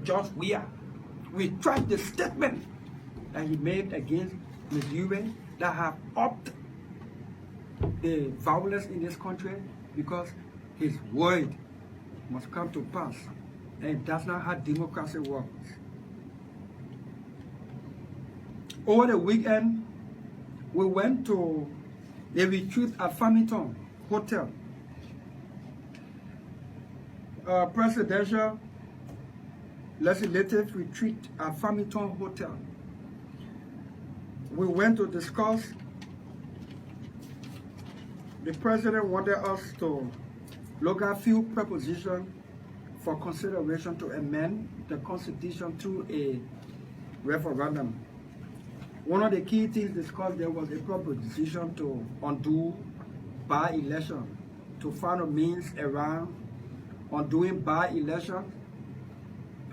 George Weah retract the statement that he made against Missouri that have upped the violence in this country, because his word must come to pass. And that's not how democracy works. Over the weekend, we went to a retreat at Farmington Hotel. Presidential legislative retreat at Farmington Hotel. We went to discuss. The president wanted us to look at a few propositions for consideration to amend the Constitution through a referendum. One of the key things discussed there was a proposition to undo by-election, to find a means around undoing by-election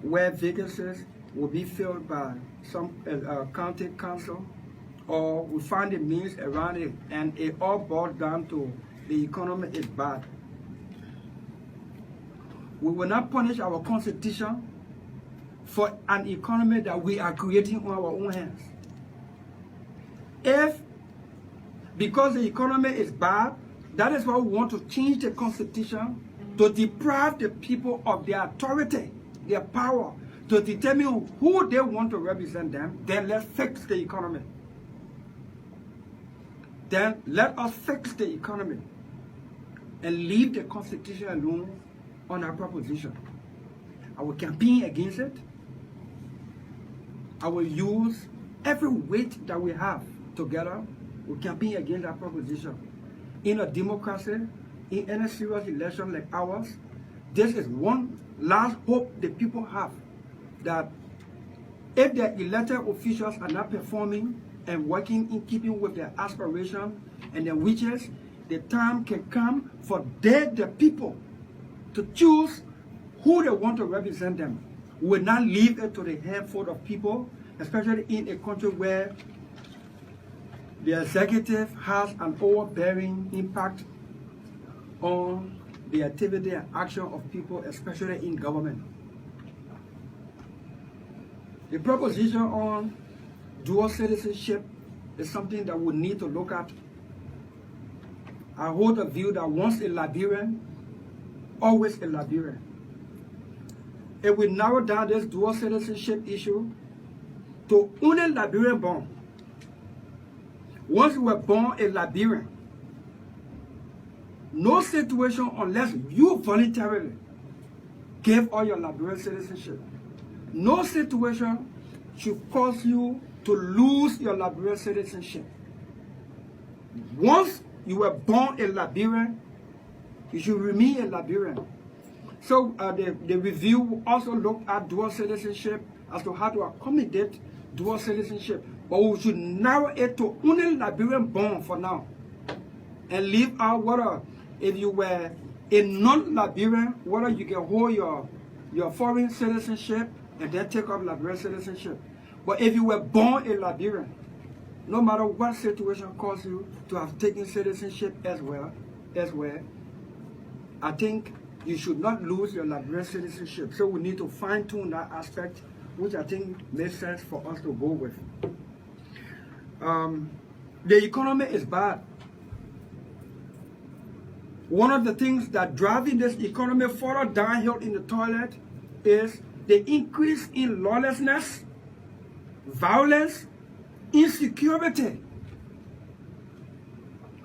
where vacancies will be filled by some county council, or we find a means around it, and it all boils down to the economy is bad. We will not punish our constitution for an economy that we are creating on our own hands. If, because the economy is bad, that is why we want to change the constitution to deprive the people of their authority, their power, to determine who they want to represent them, then let's fix the economy. Then let us fix the economy and leave the constitution alone on our proposition. I will campaign against it. I will use every weight that we have together. We campaign against our proposition. In a democracy, in any serious election like ours, this is one last hope the people have, that if the elected officials are not performing and working in keeping with their aspirations and their wishes, the time can come for the people to choose who they want to represent them. We will not leave it to the handful of people, especially in a country where the executive has an overbearing impact on the activity and action of people, especially in government. The proposition on dual citizenship is something that we need to look at. I hold a view that once a Liberian, always a Liberian. If we narrow down this dual citizenship issue to only Liberian born, once you were born a Liberian, no situation unless you voluntarily gave all your Liberian citizenship, no situation should cause you to lose your Liberian citizenship. Once you were born a Liberian, you should remain a Liberian. So the review also looked at dual citizenship as to how to accommodate dual citizenship. But we should narrow it to only Liberian born for now. And leave out whether, if you were a non-Liberian, whether you can hold your foreign citizenship and then take up Liberian citizenship. But if you were born a Liberian, no matter what situation caused you to have taken citizenship elsewhere, I think you should not lose your Liberian citizenship. So we need to fine-tune that aspect, which I think makes sense for us to go with. The economy is bad. One of the things that driving this economy further downhill in the toilet is the increase in lawlessness, violence, insecurity.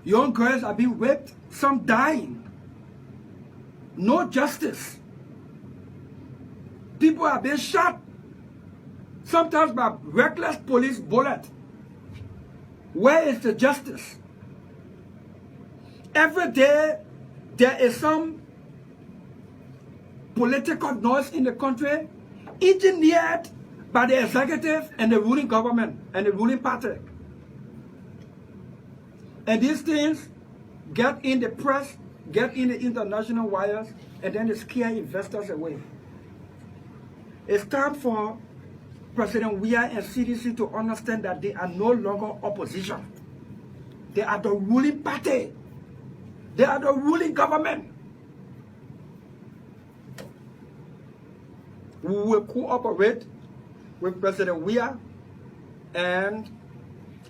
Young girls are being raped, some dying. No justice. People are being shot, sometimes by reckless police bullet. Where is the justice? Every day there is some political noise in the country engineered by the executive and the ruling government and the ruling party. And these things get in the press, get in the international wires, and then they scare investors away. It's time for President Weah and CDC to understand that they are no longer opposition. They are the ruling party. They are the ruling government. We will cooperate with President Weah and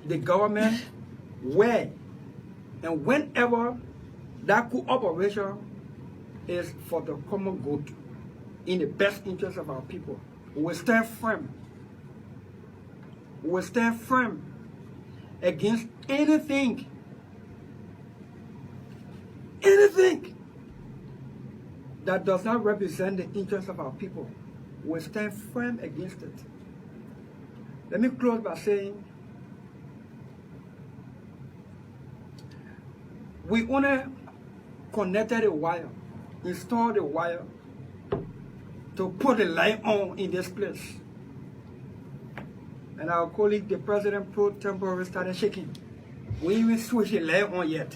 the government where and whenever that cooperation is for the common good, in the best interest of our people. We will stand firm. We will stand firm against anything that does not represent the interests of our people. We will stand firm against it. Let me close by saying, we only connected a wire, installed a wire to put the light on in this place. And our colleague, the president pro tempore, started shaking. We even switched the light on yet.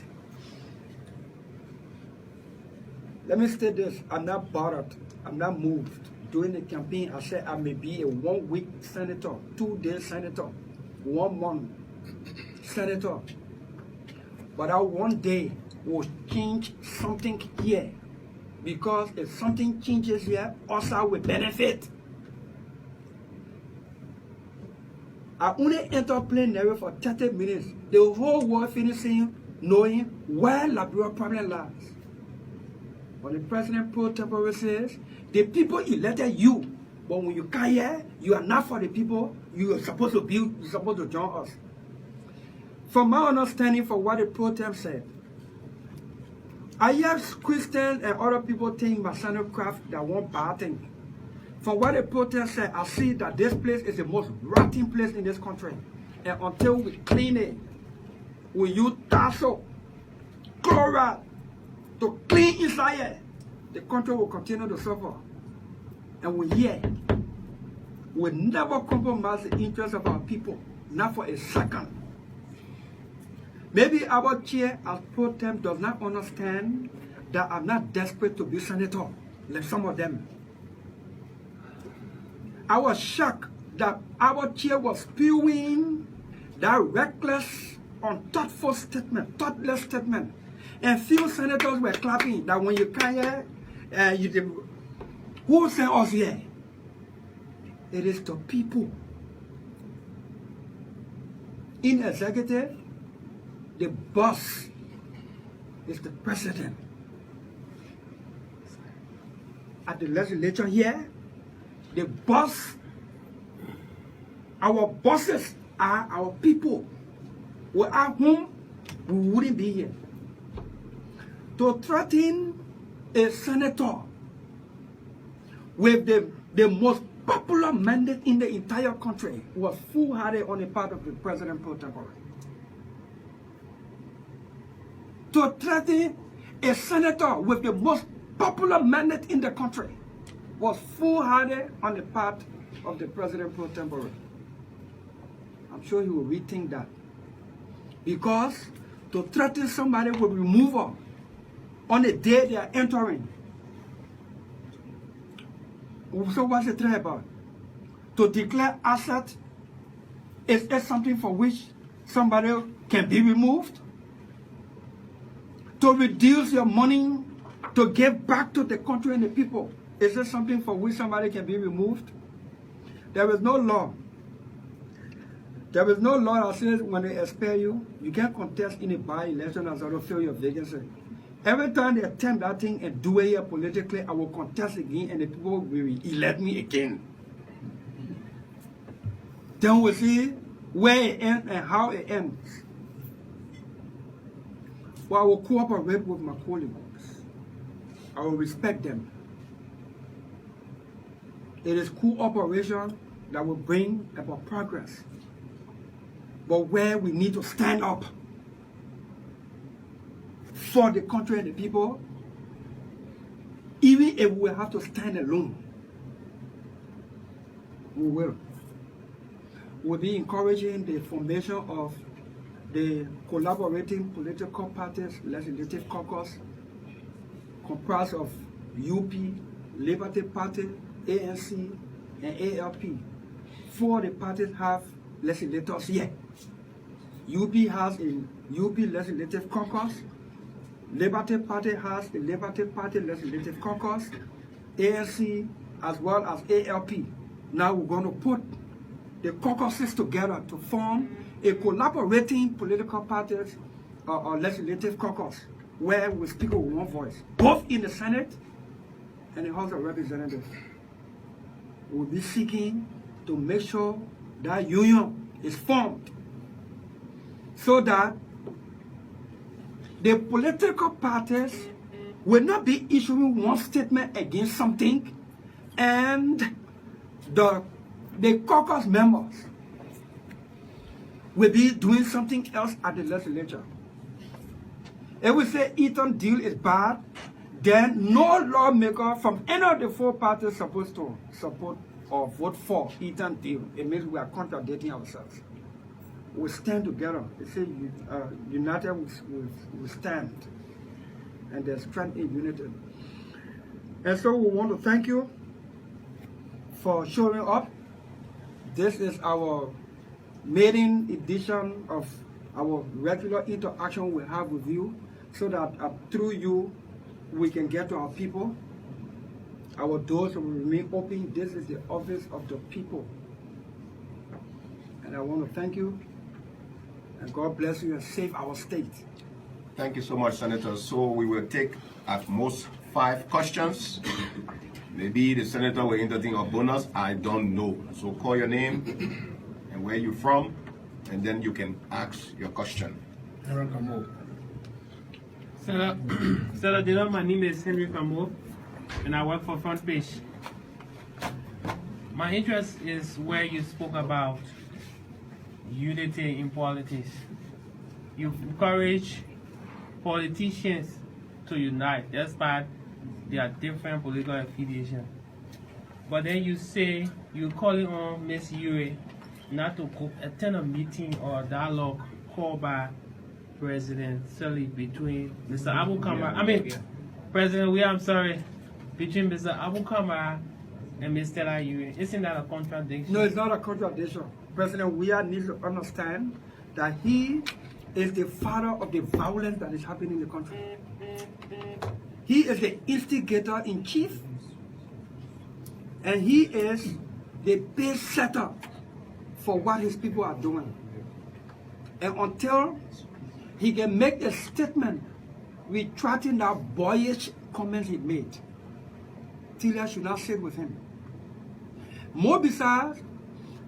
Let me state this, I'm not bothered, I'm not moved. During the campaign, I said I may be a 1 week senator, 2 day senator, 1 month senator. But that 1 day will change something here. Because if something changes here, also will benefit. I only enter plenary for 30 minutes. The whole world finishing knowing where Liberia problem lies. But the president pro tempore says, the people elected you, but when you come here, you are not for the people. You are supposed to join us. From my understanding, for what the pro tem said, I hear Christians and other people think Masano craft that one bad thing. From what the protest said, I see that this place is the most rotten place in this country. And until we clean it, we use tasso, chloride to clean inside it, the country will continue to suffer. And we never compromise the interests of our people, not for a second. Maybe our chair as pro tem does not understand that I'm not desperate to be senator, like some of them. I was shocked that our chair was spewing that reckless, unthoughtful statement, thoughtless statement. And few senators were clapping that when you come here, who sent us here? It is the people. In executive, the boss is the president. At the legislature here, the boss, our bosses are our people. Without whom we wouldn't be here. To threaten a senator with the most popular mandate in the entire country was foolhardy on the part of the president pro tempore. To threaten a senator with the most popular mandate in the country was foolhardy on the part of the president pro tempore. I'm sure he will rethink that. Because to threaten somebody with removal on the day they are entering. So what's the threat about? To declare asset is something for which somebody can be removed? To reduce your money to give back to the country and the people, is there something for which somebody can be removed? There is no law. There is no law that says when they expel you, you can't contest in a by-election as to fill your vacancy. Every time they attempt that thing and do it here politically, I will contest again and the people will elect me again. Then we'll see where it ends and how it ends. Well, I will cooperate with my colleagues. I will respect them. It is cooperation that will bring about progress. But where we need to stand up for the country and the people, even if we have to stand alone, we will. We'll be encouraging the formation of the collaborating political parties legislative caucus comprised of UP, Liberty Party, ANC, and ALP. 4 of the parties have legislators here. UP has a UP legislative caucus. Liberty Party has a Liberty Party legislative caucus. ANC as well as ALP. Now we're going to put the caucuses together to form a collaborating political parties or legislative caucus where we speak with one voice, both in the Senate and the House of Representatives. We'll be seeking to make sure that union is formed so that the political parties will not be issuing one statement against something and the caucus members will be doing something else at the legislature. If we say A.D.Dillon is bad, then no lawmaker from any of the four parties is supposed to support or vote for A.D.Dillon. It means we are contradicting ourselves. We stand together. They say united we stand. And there's strength in unity. And so we want to thank you for showing up. This is our maiden edition of our regular interaction we have with you, so that through you we can get to our people. Our doors will remain open. This is the office of the people. And I want to thank you. And God bless you and save our state. Thank you so much, Senator. So we will take at most 5 questions. Maybe the Senator will entertain a bonus. I don't know. So call your name and where you're from, and then you can ask your question. Senator Dillon, my name is Henry Kamo, and I work for Front Page. My interest is where you spoke about unity in politics. You encourage politicians to unite despite their different political affiliation. But then you say you're calling on Ms. Yuri not to attend a meeting or dialogue called by President Sully between Mr. Abu Kamara, President William, between Mr. Abu Kamara and Mr. Yuri. Isn't that a contradiction? No, it's not a contradiction. President Weah needs to understand that he is the father of the violence that is happening in the country. He is the instigator in chief, and he is the pace setter for what his people are doing. And until he can make a statement retracting that boyish comments he made, Tilia should not sit with him. More besides,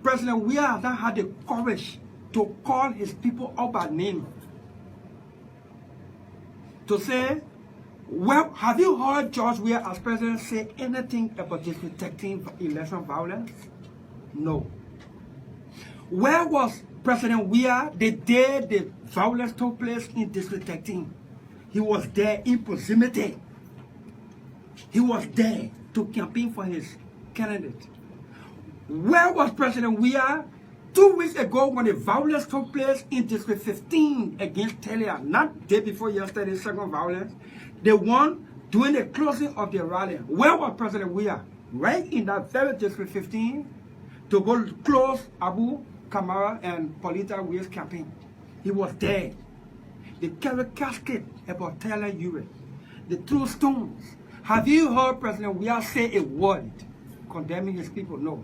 President Weah has not had the courage to call his people out by name. To say, well, have you heard George Weah as president say anything about disrespecting election violence? No. Where was President Weah the day the violence took place in disrespecting? He was there in proximity. He was there to campaign for his candidate. Where was President Weah 2 weeks ago when the violence took place in District 15 against Taylor? Not day before yesterday, second violence. The one doing the closing of the rally. Where was President Weah? Right in that very District 15 to go close Abu Kamara and Paulita Weah's campaign. He was there. The carrot casket about Taylor Ure. The two stones. Have you heard President Weah say a word condemning his people? No.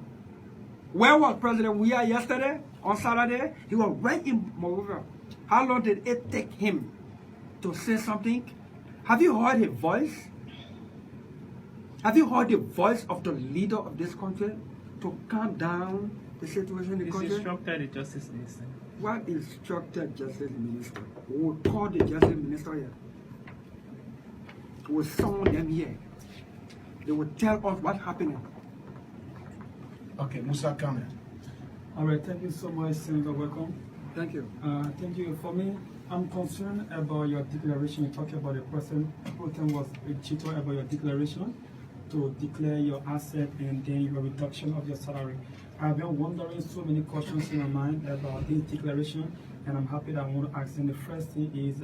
Where was President Weah yesterday, on Saturday? He was right in Monrovia. How long did it take him to say something? Have you heard his voice? Have you heard the voice of the leader of this country to calm down the situation in the country? This instructed the Justice Minister. What instructed Justice Minister? We will call the Justice Minister here. We will summon them here. They will tell us what's happening. Okay, Musa Kame. All right, thank you so much, Senator. Welcome. Thank you. Thank you. For me, I'm concerned about your declaration. You talked about the person who was a cheater about your declaration to declare your asset and then your reduction of your salary. I've been wondering so many questions in my mind about this declaration, and I'm happy that I want to ask them. The first thing is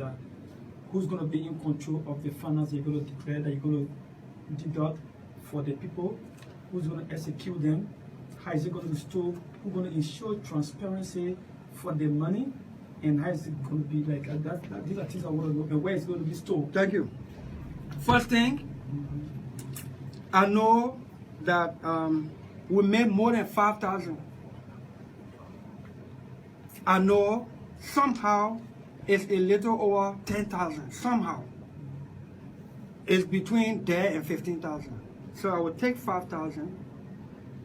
who's going to be in control of the finance you're going to declare that you're going to deduct for the people? Who's going to execute them? How is it going to be stored? Who's going to ensure transparency for the money? And how is it going to be like that? These are things I want to know. And where it's going to be stored? Thank you. First thing, I know that we made more than 5,000. I know somehow it's a little over 10,000. Somehow it's between there and 15,000. So I would take 5,000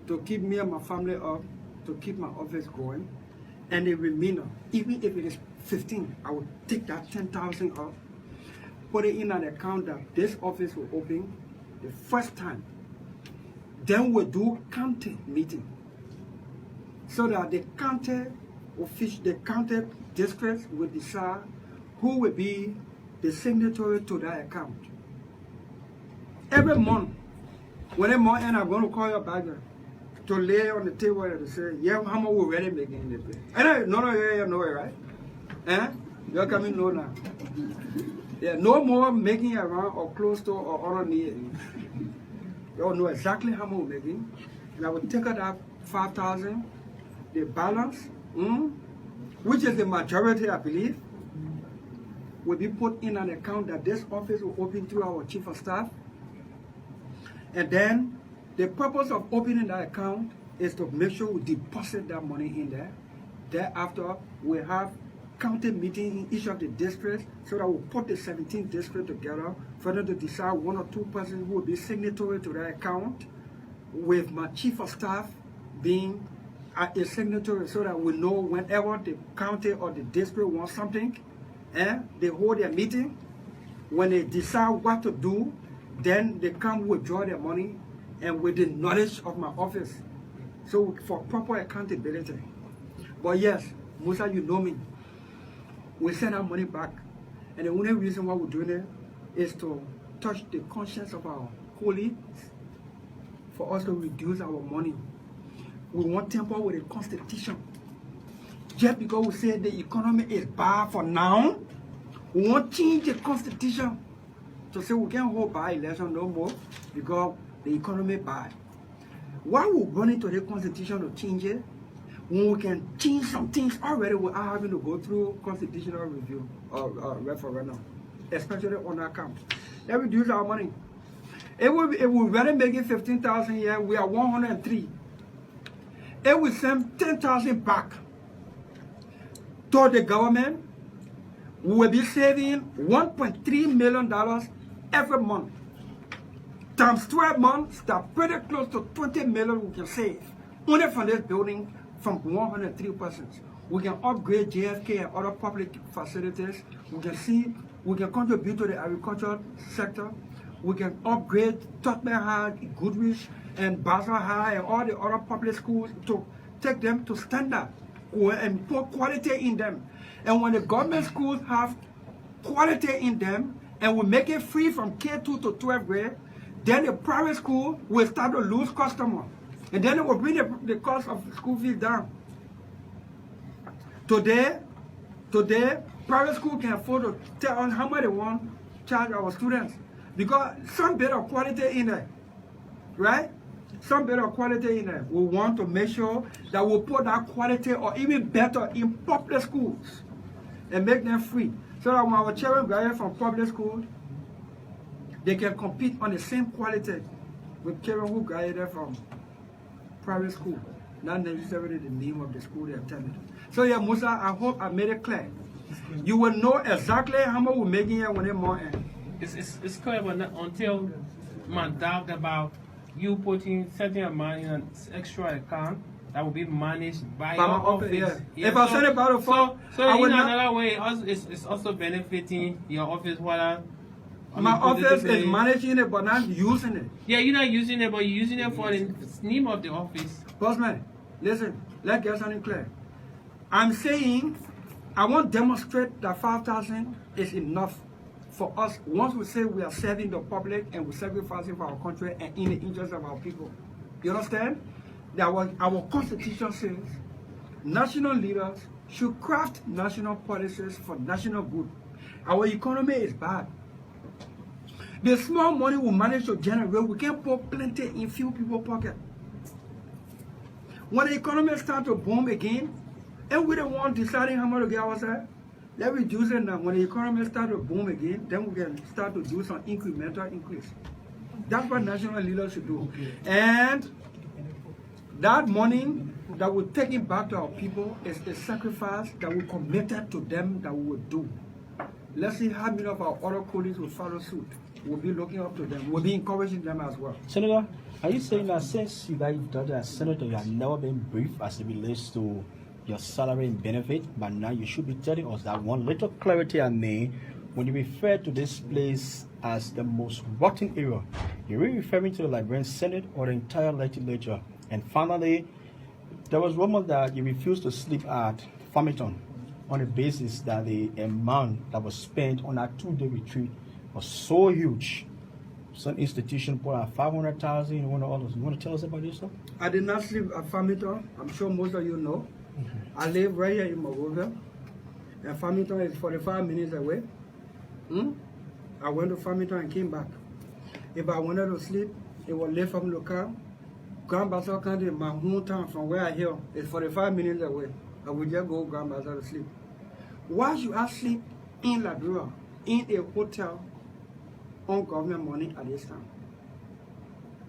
to keep me and my family up, to keep my office going, and the remainder, even if it is 15, I would take that 10,000 up, put it in an account that this office will open the first time. Then we'll do county meeting, so that the county districts will decide who will be the signatory to that account. Every month, when the month ends, I'm going to call your bagger to lay on the table and to say, yeah, how much we're really making in the pay. And I know you know it, right? Eh? You're coming know now. Yeah, no more making around or close to or underneath. You all know exactly how much we're making. And I will take out that 5,000, the balance, which is the majority, I believe, will be put in an account that this office will open through our chief of staff. And then the purpose of opening that account is to make sure we deposit that money in there. Thereafter, we have county meeting in each of the districts, so that we'll put the 17 districts together for them to decide 1 or 2 persons who will be signatory to that account, with my chief of staff being a signatory, so that we know whenever the county or the district wants something, they hold their meeting. When they decide what to do, then they come withdraw their money, and with the knowledge of my office, so for proper accountability. But yes, Musa, you know me. We send our money back, and the only reason why we're doing it is to touch the conscience of our colleagues, for us to reduce our money. We want temper with the Constitution. Just because we say the economy is bad for now, we want to change the Constitution to say we can't hold by election no more because the economy is bad. Why we run into the Constitution to change it when we can change some things already without having to go through constitutional review or referendum, especially on our account? Let's reduce our money. If we really make it 15,000 a year, we are 103. If we send 10,000 back to the government, we will be saving $1.3 million every month. Times 12 months, that's pretty close to 20 million we can save only from this building, from 103 persons. We can upgrade JFK and other public facilities. We can contribute to the agricultural sector. We can upgrade Tottenham High, Goodrich, and Basel High, and all the other public schools to take them to standard and put quality in them. And when the government schools have quality in them, and we make it free from K2 to 12th grade, then the private school will start to lose customers. And then it will bring the cost of school fees down. Today, private school can afford to tell us how much they want to charge our students, because some bit of quality in there, right? Some bit of quality in there. We want to make sure that we put that quality or even better in public schools and make them free, so that when our children graduate from public school, they can compete on the same quality with children who graduated from private school, not necessarily the name of the school they attended. So yeah, Musa, I hope I made it clear. You will know exactly how much we're making here when the month ends. It's clear, but not until my doubt about you putting certain amount in an extra account that will be managed by your office. Yeah. Yeah, If I said about it before, so I in would not. another way, it's also benefiting your office. My office is managing it, but not using it. Yeah, you're not using it, but you're using it for the name of the office. Bossman, listen, let's get something clear. I'm saying I want to demonstrate that 5,000 is enough for us. Once we say we are serving the public and we're sacrificing for our country and in the interest of our people. You understand? That our Constitution says national leaders should craft national policies for national good. Our economy is bad. The small money we manage to generate, we can put plenty in few people's pocket. When the economy starts to boom again, and we don't want deciding how much to get ourselves, let's reduce it now. When the economy starts to boom again, then we can start to do some incremental increase. That's what national leaders should do. Okay. And that money that we're taking back to our people is a sacrifice that we committed to them that we would do. Let's see how many of our other colleagues will follow suit. We'll be looking up to them. We'll be encouraging them as well. Senator, are you saying that since you guys got as senator, you have never been briefed as it relates to your salary and benefit, but now you should be telling us that one little clarity I made when you refer to this place as the most rotten area? You're really referring to the Liberian Senate or the entire legislature? And finally, there was rumors that you refused to sleep at Farmington on the basis that the amount that was spent on that 2-day retreat was so huge. Some institution put out 500,000. You want to tell us about this stuff? I did not sleep at Farmington. I'm sure most of you know. I live right here in Monrovia, and Farmington is 45 minutes away. I went to Farmington and came back. If I wanted to sleep, it was late from local. Grand Bazaar County, my hometown from where I hail, is 45 minutes away. I would just go Grand Bazaar to sleep. Why should I sleep in Liberia, in a hotel, on government money at this time?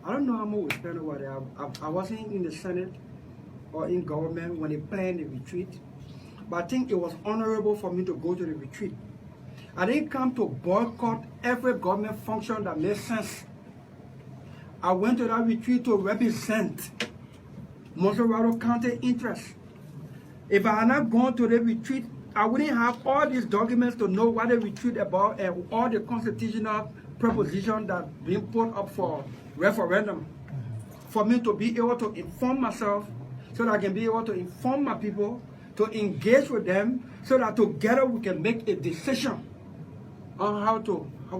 I don't know how much we spend over there. I wasn't in the Senate or in government when they planned the retreat, but I think it was honorable for me to go to the retreat. I didn't come to boycott every government function that made sense. I went to that retreat to represent Montserrado County interests. If I had not gone to the retreat, I wouldn't have all these documents to know what the retreat about and all the constitutional propositions that being put up for referendum. For me to be able to inform myself so that I can be able to inform my people, to engage with them so that together we can make a decision on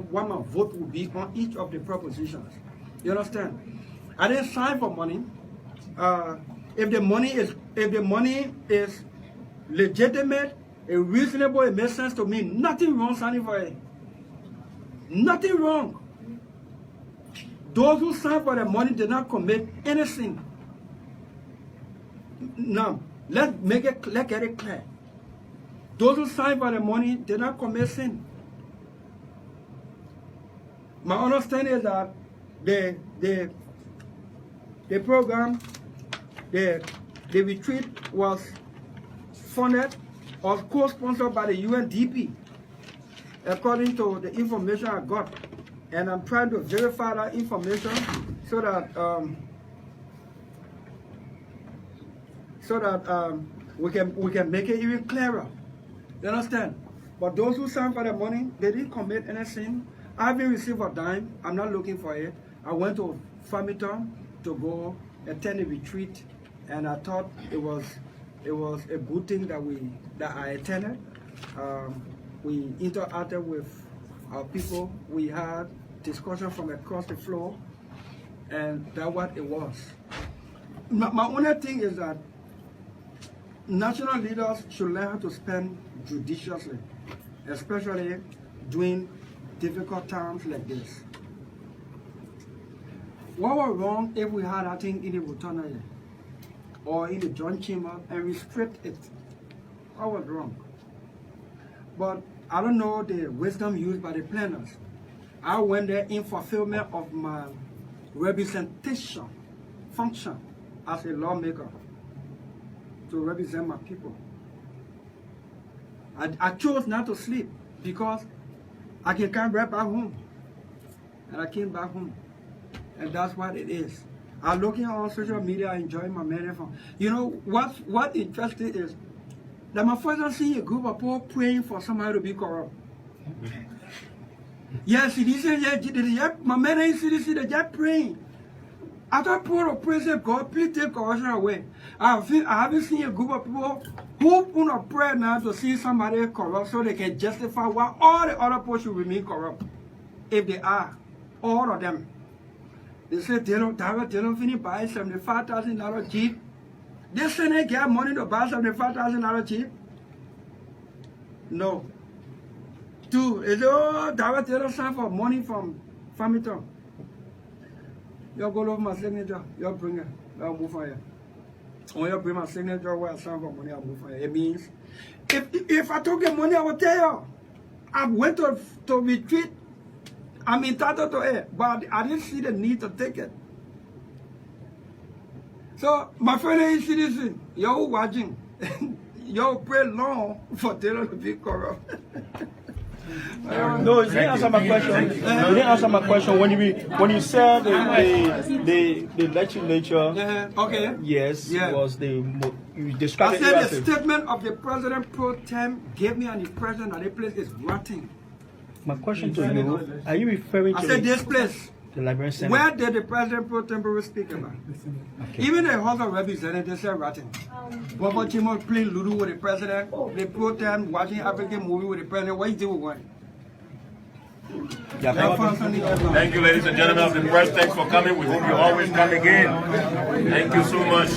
what my vote will be on each of the propositions. You understand? I didn't sign for money. If the money is legitimate, reasonable, it makes sense to me. Nothing wrong signing for it. Nothing wrong. Those who sign for the money did not commit any sin. Now, let's get it clear. Those who sign for the money did not commit sin. My understanding is that the program, the retreat was funded or co-sponsored by the UNDP, according to the information I got. And I'm trying to verify that information so that we can make it even clearer. You understand? But those who signed for the money, they didn't commit any sin. I haven't received a dime. I'm not looking for it. I went to Farmington to go attend a retreat, and I thought it was a good thing that I attended. We interacted with our people. We had discussion from across the floor, and that's what it was. My only thing is that national leaders should learn how to spend judiciously, especially during difficult times like this. What was wrong if we had that thing in the rotunda here, or in the joint chamber and restrict it? What was wrong? But I don't know the wisdom used by the planners. I went there in fulfillment of my representation function as a lawmaker to represent my people. I chose not to sleep because I can come right back home. And I came back home. And that's what it is. I'm looking on social media, enjoying my marathon. You know, what interesting is that my father see a group of people praying for somebody to be corrupt. Yes, he said, yeah, my man ain't see this, they're just praying. I thought people to pray, say, God, please take corruption away. I haven't seen a group of people who want to pray now to see somebody corrupt so they can justify why all the other people should remain corrupt. If they are, all of them. They say, Dillon finish buy $75,000 Jeep. They say they get money to buy $75,000 Jeep. No. Two, is Dillon sign for money from Farmington. You go over my signature, you bring it, I'll move for you. When you bring my signature where I sign for money, I'll move for you. It means, if I took your money, I will tell you. I went to retreat, I'm entitled to it, but I didn't see the need to take it. So, my fellow citizen, you're watching. You'll pray long for Taylor to be corrupt. No, you didn't answer my question. You didn't answer my question. When you said the legislature, Okay. yes, Yeah. was you I described it said the as statement of the president pro tem gave me an impression that the place is rotting. my question to you. Are you referring I to said this place. the Liberian Senate? Where did the president pro tempore speak about? Okay. Even the House of Representatives said rotting. Bobo Chimo playing Ludo with the president, the pro tem watching African movie with the president. What is it with one? Thank you, ladies and gentlemen of the press. Thanks for coming. We hope you always come again. Thank you so much.